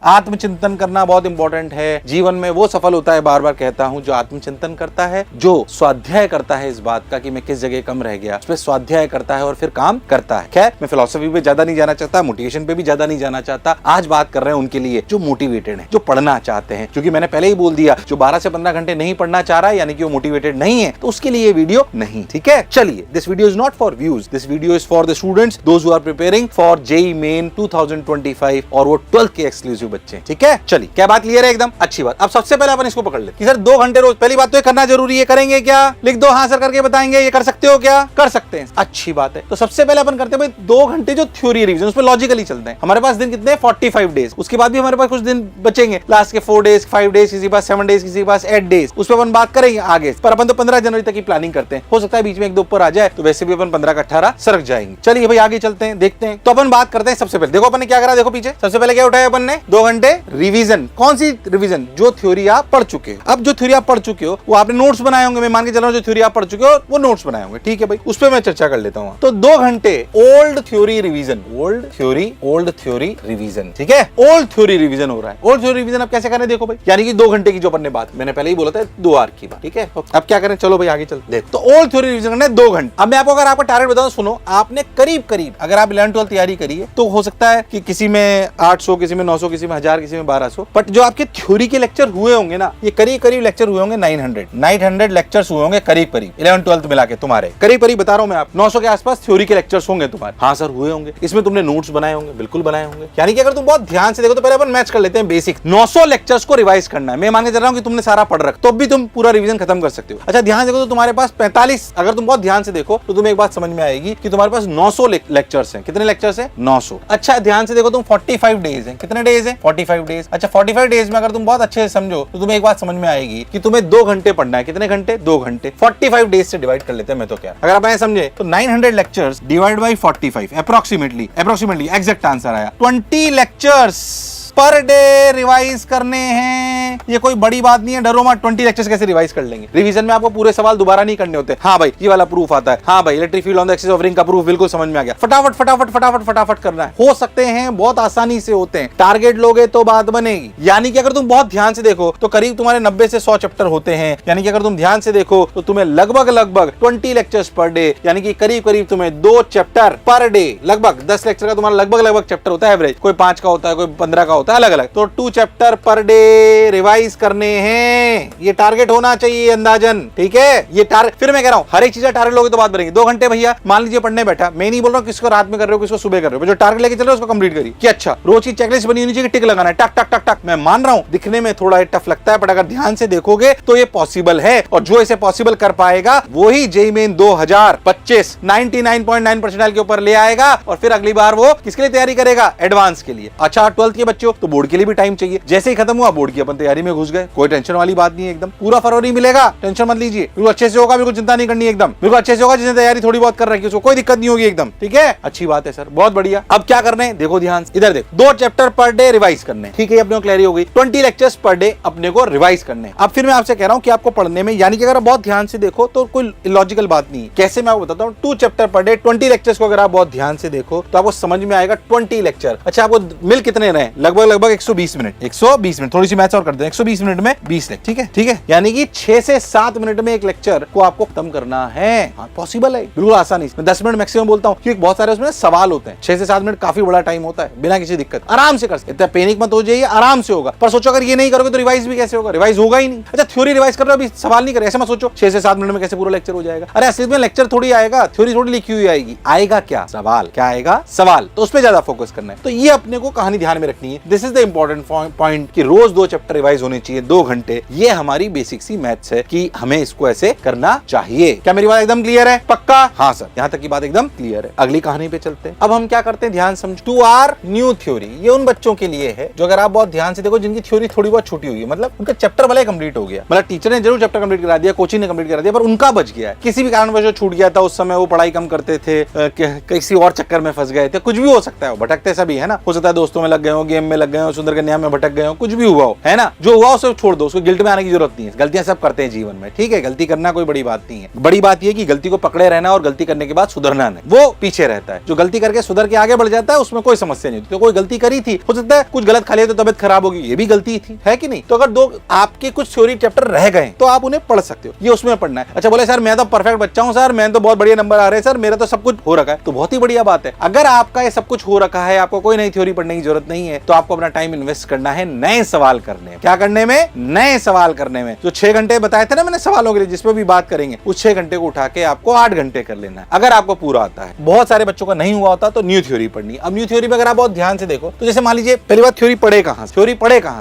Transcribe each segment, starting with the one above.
आत्मचिंतन करना बहुत इंपॉर्टेंट है। जीवन में वो सफल होता है, बार बार कहता हूं, जो आत्मचिंतन करता है, जो स्वाध्याय करता है इस बात का कि मैं किस जगह कम रह गया, उस पर स्वाध्याय करता है और फिर काम करता है। खैर, मैं फिलॉसफी पे ज्यादा नहीं जाना चाहता, मोटिवेशन पे भी ज्यादा नहीं जाना चाहता। आज बात कर रहे हैं उनके लिए जो मोटिवेटेड है, जो पढ़ना चाहते हैं। क्योंकि मैंने पहले ही बोल दिया, जो 12 से 15 घंटे नहीं पढ़ना चाह रहा है यानी कि वो मोटिवेटेड नहीं है, तो उसके लिए ये वीडियो नहीं। ठीक है, चलिए, this video is not for views, this video is for the students, those who are preparing for JEE Main 2025 और वो 12th के एक्सक्लूसिव बच्चे। ठीक है, चलिए, क्या बात क्लियर है एकदम? अच्छी बात। अब सबसे पहले अपन इसको पकड़ ले कि सर 2 घंटे रोज, पहली बात तो ये करना जरूरी है। करेंगे क्या? लिख दो हाँ सर करके बताएंगे। ये कर सकते हो क्या? कर सकते हैं। अच्छी बात है। तो सबसे पहले अपन करते हैं भाई 2 घंटे जो थ्योरी रिवीजन, उस पर लॉजिकली चलते हैं। हमारे पास दिन कितने? 45 डेज। उसके बाद भी हमारे पास कुछ दिन बचेंगे, लास्ट के 4 डेज, 5 डेज, किसी के पास 7 डेज, किसी के पास 8 डेज। उस पर अपन बात करेंगे आगे, पर अपन तो 15 जनवरी तक की प्लानिंग करते हैं। हो सकता है बीच में 1-2 ऊपर आ जाए, तो वैसे भी अपन 15 का 18 सरक जाएंगे। चलिए भाई आगे चलते हैं, देखते हैं। तो अपन बात करते हैं सबसे पहले, देखो अपन ने क्या करा, देखो पीछे सबसे पहले क्या उठाया अपन ने? 2 घंटे रिवीजन। कौन सी रिवीजन? जो थ्योरी आप पढ़ चुके हो। अब जो थ्योरी आप पढ़ चुके हो वो आपने नोट्स बनाए होंगे, मैं मान के चल रहा हूं जो थ्योरी आप पढ़ चुके हो वो नोट्स बनाए होंगे। ठीक है भाई, उस पर मैं चर्चा कर लेता हूं। तो 2 घंटे old theory revision, old theory revision. ठीक है, ओल्ड थ्योरी रिवीजन हो रहा है। ओल्ड थ्योरी रिवीजन अब कैसे करें? देखो भाई, यानी कि 2 घंटे की जो अपन ने बात, मैंने पहले ही बोला था 2 आवर की बात। ठीक है, अब क्या करें? चलो भाई आगे चलते हैं। तो ओल्ड थ्योरी रिवीजन करना है 2 घंटे। अब मैं आपको अगर आपका टारगेट बताऊं, सुनो, आपने करीब अगर आप 11-12 तैयारी करी है तो हो सकता है कि किसी में 800, किसी में 900, किसी में 1000, किसी में 1200, बट जो आपके थ्योरी के लेक्चर हुए होंगे ना, ये करीब लेक्चर हुए होंगे 900 लेक्चर्स हुए होंगे करीब 11-12 मिला के तुम्हारे करीब बता रहा हूं मैं, आप 900 के आसपास थ्योरी के लेक्चर्स होंगे तुम्हारे। हाँ सर हुए होंगे। इसमें तुमने नोट्स बनाए होंगे, बिल्कुल बनाए होंगे। यानी कि अगर तुम बहुत ध्यान से देखो तो पहले अपन मैच कर लेते हैं बेसिक। 900 लेक्चर्स को रिवाइज करना है। मैं मान के चल रहा हूं कि तुमने सारा पढ़ रखा, तो भी तुम पूरा रिवीजन खत्म कर सकते हो। अच्छा ध्यान देखो तो तुम्हारे पास 45, अगर तुम बहुत ध्यान से देखो तो तुम्हें एक बात समझ में आएगी कि तुम्हारे पास 900 लेक्चर्स हैं। कितने लेक्चर्स हैं? 900। अच्छा ध्यान से देखो तुम 45 डेज हैं। कितने डेज हैं? 45 डेज। अच्छा 45 डेज में अगर तुम बहुत अच्छे से समझो तो तुम्हें एक बात समझ में आएगी कि तुम्हें 2 घंटे पढ़ना है। कितने घंटे? 2 घंटे। 45 डेज से डिवाइड कर लेते हैं। मैं तो क्या, अगर आप ऐसे समझे तो 900 lectures divide by 45, approximately exact answer आया 20 लेक्चर्स पर डे रिवाइज करने हैं। ये कोई बड़ी बात नहीं है, डरो मत। 20 लेक्चर्स कैसे रिवाइज कर लेंगे? रिवीजन में आपको पूरे सवाल दोबारा नहीं करने होते। हाँ भाई ये वाला प्रूफ आता है, हाँ भाई electric field on the axis of ring का प्रूफ बिल्कुल समझ में आ गया। फटाफट करना है। हो सकते हैं बहुत आसानी से होते हैं, टारगेट लोगे तो बात बनेगी। यानी कि अगर तुम बहुत ध्यान से देखो तो करीब तुम्हारे 90 से 100 चैप्टर होते हैं। यानी कि अगर तुम ध्यान से देखो तो तुम्हें लगभग 20 लेक्चर्स पर डे, यानी कि करीब तुम्हें 2 चैप्टर पर डे, लगभग 10 लेक्चर का तुम्हारा लगभग चैप्टर होता है एवरेज। कोई 5 का होता है, कोई 15 का होता है, अलग अलग। तो 2 चैप्टर पर डे रिवाइज करने हैं। ये टारगेट होना चाहिए अंदाजन। ठीक है, ये टारगेट। फिर मैं कह रहा हूं हर एक चीज का टारगेट लोगे तो बात बनेगी। 2 घंटे भैया मान लीजिए पढ़ने बैठा, मैं नहीं बोल रहा हूं किसको रात में कर रहे हो, किसको सुबह कर रहे हो, जो टारगेट लेके चल रहे हो उसको कंप्लीट करिए। कि अच्छा रोज की चेकलिस्ट बनी होनी चाहिए, टिक लगाना है, टक टक टक। मैं मान रहा हूं दिखने में थोड़ा टफ लगता है, बट अगर ध्यान से देखोगे तो ये पॉसिबल है। और जो इसे पॉसिबल कर पाएगा वो ही जेईई मेन 2025 99.9% के ऊपर ले आएगा। और फिर अगली बार वो किसके लिए तैयारी करेगा? एडवांस के लिए। अच्छा 12th के बच्चों तो बोर्ड के लिए भी टाइम चाहिए। जैसे ही खत्म हुआ बोर्ड की अपन तैयारी में घुस गए। कोई टेंशन वाली बात नहीं है, एकदम पूरा फरवरी मिलेगा, टेंशन मत लीजिए। बिल्कुल अच्छे से होगा, बिल्कुल चिंता नहीं करनी, एकदम बिल्कुल अच्छे से होगा। जिसने तैयारी थोड़ी बहुत कर रखी है उसको कोई दिक्कत नहीं होगी एकदम। ठीक है, अच्छी बात है सर, बहुत बढ़िया। अब क्या करने हैं देखो ध्यान से, इधर देखो 2 चैप्टर पर डे रिवाइज करने। ठीक है, अपने को क्लियर हो गई। 20 लेक्चर्स पर डे अपने को रिवाइज करने। अब फिर मैं आपसे कह रहा हूं कि आपको पढ़ने में, यानी कि अगर आप बहुत ध्यान से देखो तो कोई लॉजिकल बात नहीं है। कैसे मैं आपको बताता हूं, 2 चैप्टर पर डे 20 लेक्चर्स को अगर आप बहुत ध्यान से देखो तो आपको समझ में आएगा 20 लेक्चर। अच्छा आपको मिल कितने रहे? लगभग 120 मिनट। 120 मिनट, थोड़ी सी मैथ्स और कर दें। 120 मिनट में 20 लेक्चर। ठीक है, यानी कि 6 से 7 मिनट में एक लेक्चर को आपको खत्म करना है। हाँ पॉसिबल है, बिल्कुल आसानी से। मैं 10 मिनट मैक्सिमम बोलता हूँ क्योंकि बहुत सारे उसमें सवाल होते हैं। 6 से 7 मिनट काफी बड़ा टाइम होता है, बिना किसी दिक्कत आराम से कर सकते। इतना पैनिक मत हो जाइए, आराम से होगा। पर सोचो अगर ये नहीं करोगे तो रिवाइज भी कैसे होगा? रिवाइज होगा ही नहीं। अच्छा थ्योरी रिवाइज कर रहे हो, अभी सवाल नहीं करे, ऐसे मत सोचो 6 से 7 मिनट में कैसे पूरा लेक्चर हो जाएगा। अरे असली में लेक्चर थोड़ी आएगा, थ्योरी थोड़ी लिखी हुई आएगी। आएगा क्या? सवाल। क्या आएगा? सवाल। तो उस पर ज्यादा फोकस करना है। तो ये अपने को कहानी ध्यान में रखनी है। This is the important point कि रोज 2 चैप्टर रिवाइज होने चाहिए 2 घंटे। ये हमारी बेसिक सी मैथ्स है कि हमें इसको ऐसे करना चाहिए। क्या मेरी बात एकदम क्लियर है? पक्का? हाँ सर, यहाँ तक की बात एकदम क्लियर है। अगली कहानी पे चलते हैं। अब हम क्या करते हैं, ध्यान समझ। 2 आवर न्यू थ्योरी, ये उन बच्चों के लिए है जो अगर आप बहुत ध्यान से देखो जिनकी थ्योरी थोड़ी बहुत छूटी हुई है, मतलब उनका चैप्टर भले कंप्लीट हो गया, मतलब टीचर ने जरूर चैप्टर कंप्लीट करा दिया, कोचिंग ने कंप्लीट करा दिया, पर उनका बच गया है। किसी भी कारणवश छूट गया था, उस समय वो पढ़ाई कम करते थे, किसी और चक्कर में फंस गए थे, कुछ भी हो सकता है। भटकते सभी है ना, हो सकता है दोस्तों में लग गए हो, गेम में लग गए हो, सुंदर कन्या में भटक गए हो, कुछ भी हुआ हो, है ना। जो हुआ उसे छोड़ दो, उसको गिल्ट में आने की जरूरत नहीं है। गलतियां सब करते हैं जीवन में, ठीक है, गलती करना कोई बड़ी बात नहीं है। बड़ी बात यह कि गलती को पकड़े रहना और गलती करने के बाद सुधरना नहीं, वो पीछे रहता है। जो गलती करके सुधर के आगे बढ़ जाता है उसमें कोई समस्या नहीं होती। तो कोई गलती करी थी, हो सकता है कुछ गलत खा लिया तो तबियत खराब होगी, ये भी गलती थी, है कि नहीं। तो अगर दो आपके कुछ थ्योरी चैप्टर रह गए तो आप उन्हें पढ़ सकते हो, ये उसमें पढ़ना है। अच्छा बोले सर मैं तो परफेक्ट बच्चा हूं सर, मैं तो बहुत बढ़िया नंबर आ रहे हैं सर, मेरा तो सब कुछ हो रखा है, तो बहुत ही बढ़िया बात है। अगर आपका ये सब कुछ हो रखा है, आपको कोई नई थ्योरी पढ़ने की जरूरत नहीं है, तो आपको अपना टाइम इन्वेस्ट करना है नए सवाल करने में। क्या करने में? नए सवाल करने में। जो 6 घंटे बताए थे ना मैंने सवालों के लिए, जिसपे भी बात करेंगे, उस 6 घंटे को उठा के आपको 8 घंटे कर लेना है, अगर आपको पूरा आता है। बहुत सारे बच्चों का नहीं हुआ होता तो न्यू थ्योरी पढ़नी। अब न्यू थ्योरी में अगर आप बहुत ध्यान से देखो तो जैसे मान लीजिए पहली बात, थ्योरी पढ़े कहां?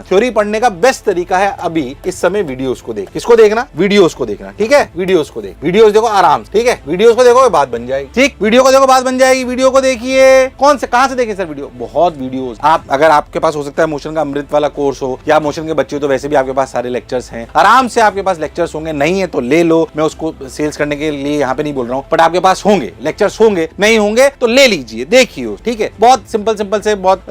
थ्योरी पढ़ने का बेस्ट तरीका है अभी इस समय वीडियोस को देख। किसको देखना? वीडियोस को देखना, ठीक है, वीडियोस को देख, वीडियोस देखो आराम से, ठीक है, वीडियोस को देखो बात बन जाएगी, ठीक, वीडियो को देखो बात बन जाएगी। वीडियो को देखिए, कौन से कहां से देखें सर वीडियो? बहुत वीडियोस। आप अगर आपके पास हो सकता है मोशन का अमृत वाला कोर्स हो, या मोशन के बच्चे हो तो वैसे भी आपके पास सारे लेक्चर्स हैं, आराम से आपके पास लेक्चर्स होंगे। नहीं है तो ले लो, मैं उसको सेल्स करने के लिए यहाँ पे नहीं बोल रहा हूँ, बट आपके पास होंगे लेक्चर्स, होंगे, नहीं होंगे तो ले लीजिए, देखिए, ठीक है। बहुत सिंपल से बहुत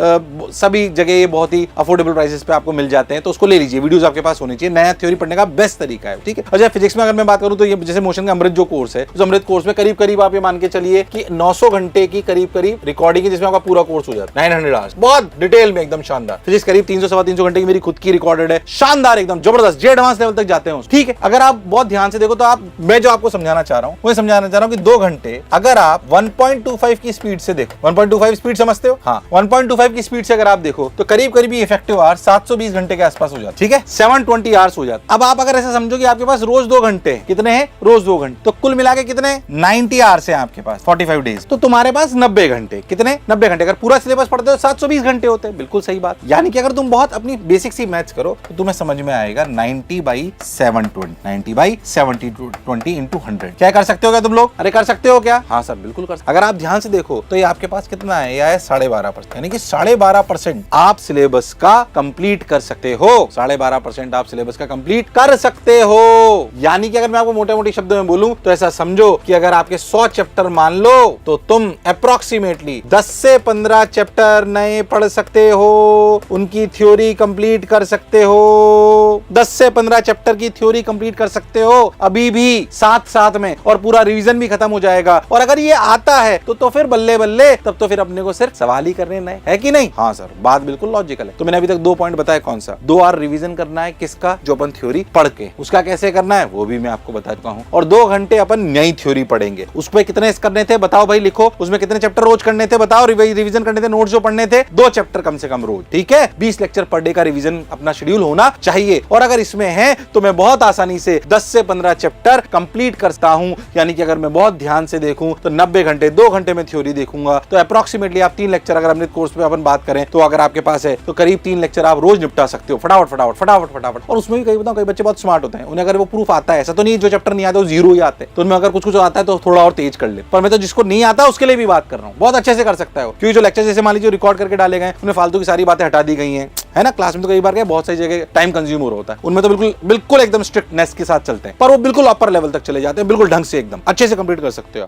सभी जगह ये बहुत ही अफोर्डेबल प्राइसेस पे आपको मिल जाते हैं, तो उसको ले लीजिए। वीडियोस आपके पास होनी चाहिए, नया थ्योरी पढ़ने का बेस्ट तरीका है, ठीक है। अच्छा फिजिक्स में अगर मैं बात करूं तो ये जैसे मोशन का अमृत जो कोर्स है, उस अमृत कोर्स में करीब आप ये मान के चलिए कि 900 घंटे की करीब रिकॉर्डिंग है, जिसमें आपका पूरा कोर्स हो जाता है 900 आवर्स, बहुत डिटेल में, एकदम शानदार। फिजिक्स करीब 300-325 घंटे की मेरी खुद की रिकॉर्डेड है, शानदार, एकदम जबरदस्त, जे एडवांस लेवल तक जाते हैं, ठीक है। अगर आप बहुत ध्यान से देखो तो मैं जो आपको समझाना चाह रहा हूं वो समझाना चाह रहा हूं कि 2 घंटे अगर आप 1.25 की स्पीड से देखो, 1.25 स्पीड समझते हो? हाँ, 1.25 की स्पीड से अगर आप देखो तो करीब इफेक्टिव आवर 720 घंटे के आसपास हो जाता, ठीक है, 720 आवर्स हो जाता। अब आप अगर ऐसा समझो कि आपके पास रोज 2 घंटे, कितने हैं? रोज 2 घंटे, तो कुल मिला के कितने? 90 आवर्स है आपके पास, 45 डेज, तो तुम्हारे पास 90 घंटे, कितने? 90 घंटे। अगर पूरा सिलेबस पढ़ते हो 720 घंटे होते हैं, बिल्कुल सही बात। यानी कि अगर तुम बहुत अपनी बेसिक सी मैथ्स करो तो तुम्हें समझ में आएगा 90/720 इंटू 100। क्या कर सकते हो क्या तुम लोग? अरे कर सकते हो क्या? हाँ सर बिल्कुल कर सकते। अगर आप ध्यान से देखो तो ये आपके पास कितना है? यह है 12.5%, यानी कि 12.5% आप सिलेबस का कंप्लीट कर सकते हो। 12.5% आप सिलेबस का कंप्लीट कर सकते हो। यानी कि अगर मैं आपको मोटे शब्दों में बोलूं तो ऐसा समझो कि अगर आपके 100 चैप्टर मान लो तो तुम अप्रोक्सीमेटली 10 से 15 चैप्टर नए पढ़ सकते हो, उनकी थ्योरी कंप्लीट कर सकते हो। 10 से 15 चैप्टर की थ्योरी कंप्लीट कर सकते हो अभी भी साथ में, और पूरा रिवीजन भी खत्म हो जाएगा। और अगर ये आता है तो फिर बल्ले बल्ले, तब तो फिर अपने को सिर्फ सवाल ही करने नए, है कि नहीं? हाँ सर, बात बिल्कुल लॉजिकल है। तो मैंने अभी तक 2 पॉइंट बताया, कौन सा? 2 आवर रिवीजन करना है, किसका? जो अपन थ्योरी पढ़ के, उसका कैसे करना है वो भी मैं आपको बता चुका हूँ। और 2 घंटे अपन नई थ्योरी पढ़ेंगे, उस पर कितने करने थे बताओ भाई, लिखो। उसमें कितने चैप्टर रोज करने थे बताओ, रिवीजन करने थे, नोट्स जो पढ़ने थे 2 चैप्टर कम से कम रोज, ठीक है। 20 लेक्चर पर डे का रिवीजन अपना शेड्यूल होना चाहिए। और अगर इसमें है तो मैं बहुत आसानी से 10 से 15 चैप्टर कंप्लीट करता हूं। यानी कि अगर मैं बहुत ध्यान से देखूं तो 90 घंटे, 2 घंटे में थ्योरी देखूंगा तो अप्रोक्सीमेटली आप 3 लेक्चर, अगर अमृत कोर्स पे अपन बात करें तो अगर आपके पास है तो करीब 3 लेक्चर आप रोज निपटा सकते हो, फटाफट। और उसमें भी कई बच्चे बहुत स्मार्ट होते हैं, उन्हें अगर वो प्रूफ आता है, ऐसा तो नहीं जो चैप्टर नहीं आता वो 0 ही आते हैं, तो उनमें अगर कुछ आता है तो थोड़ा और तेज कर ले। पर मैं तो जिसको नहीं आता उसके लिए भी बात कर रहा हूँ, बहुत अच्छे से कर सकता है, क्योंकि जो लेक्चर जैसे मान लीजिए रिकॉर्ड करके डाले गए उन्हें फालतू की सारी बातें हटा दी गई हैं, है ना। क्लास में तो कई बार क्या बहुत सारी जगह टाइम कंज्यूमर होता है, उनमें तो बिल्कुल एकदम स्ट्रिक्टनेस के साथ चलते हैं, पर वो बिल्कुल अपर लेवल तक चले जाते हैं, बिल्कुल ढंग से एकदम अच्छे से कंप्लीट कर सकते हो।